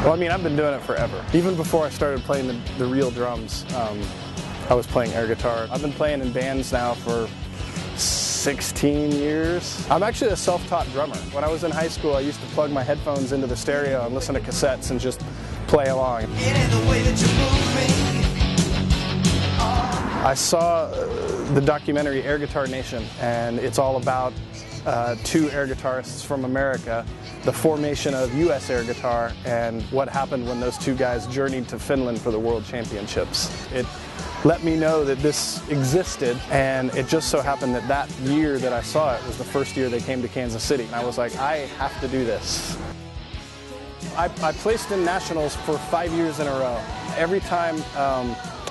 Well, I mean, I've been doing it forever. Even before I started playing the real drums, I was playing air guitar. I've been playing in bands now for 16 years. I'm actually a self-taught drummer. When I was in high school, I used to plug my headphones into the stereo and listen to cassettes and just play along. I saw the documentary Air Guitar Nation, and it's all about two air guitarists from America, the formation of U.S. air guitar, and what happened when those two guys journeyed to Finland for the World Championships. It let me know that this existed, and it just so happened that that year that I saw it was the first year they came to Kansas City. And I was like, I have to do this. I placed in nationals for 5 years in a row. Every time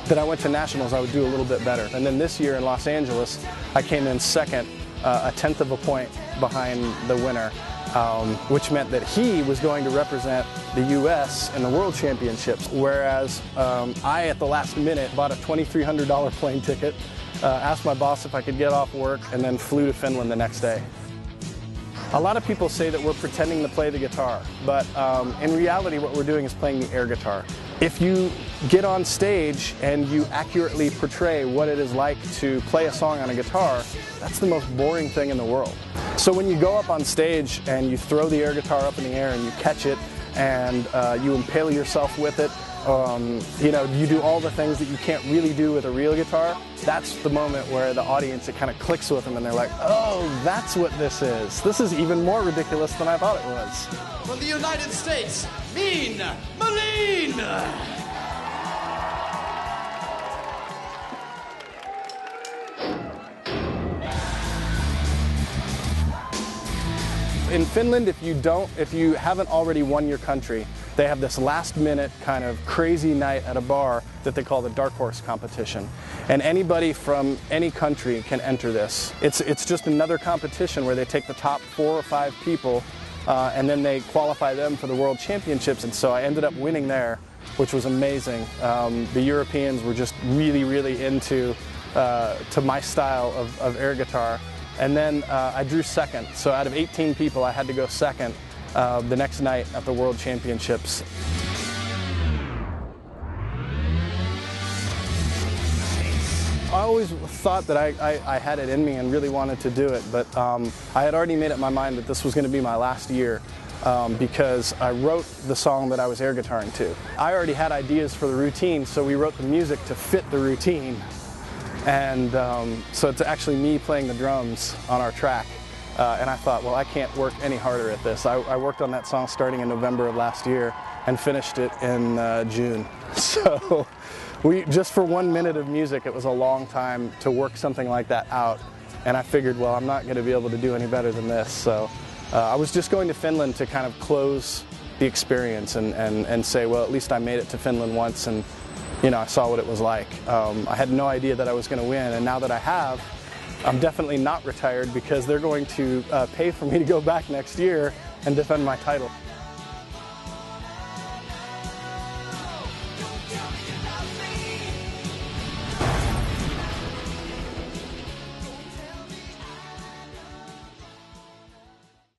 that I went to nationals, I would do a little bit better. And then this year in Los Angeles, I came in second, a tenth of a point behind the winner, which meant that he was going to represent the U.S. in the World Championships, whereas I, at the last minute, bought a $2,300 plane ticket, asked my boss if I could get off work, and then flew to Finland the next day. A lot of people say that we're pretending to play the guitar, but in reality what we're doing is playing the air guitar. If you get on stage and you accurately portray what it is like to play a song on a guitar, that's the most boring thing in the world. So when you go up on stage and you throw the air guitar up in the air and you catch it and you impale yourself with it, you know, you do all the things that you can't really do with a real guitar, that's the moment where the audience, it kind of clicks with them and they're like, oh, that's what this is. This is even more ridiculous than I thought it was. From the United States, Melin! In Finland, if you haven't already won your country, they have this last minute kind of crazy night at a bar that they call the Dark Horse competition. And anybody from any country can enter this. It's just another competition where they take the top 4 or 5 people and then they qualify them for the World Championships. And so I ended up winning there, which was amazing. The Europeans were just really, really into to my style of air guitar. And then I drew second. So out of 18 people, I had to go second the next night at the World Championships. I always thought that I had it in me and really wanted to do it, but I had already made up my mind that this was going to be my last year because I wrote the song that I was air guitaring to. I already had ideas for the routine, so we wrote the music to fit the routine. And so it's actually me playing the drums on our track. And I thought, well, I can't work any harder at this. I worked on that song starting in November of last year and finished it in June. So just for 1 minute of music, it was a long time to work something like that out. And I figured, well, I'm not going to be able to do any better than this. So I was just going to Finland to kind of close the experience and say, well, at least I made it to Finland once, and you know, I saw what it was like. I had no idea that I was going to win, and now that I have, I'm definitely not retired because they're going to pay for me to go back next year and defend my title.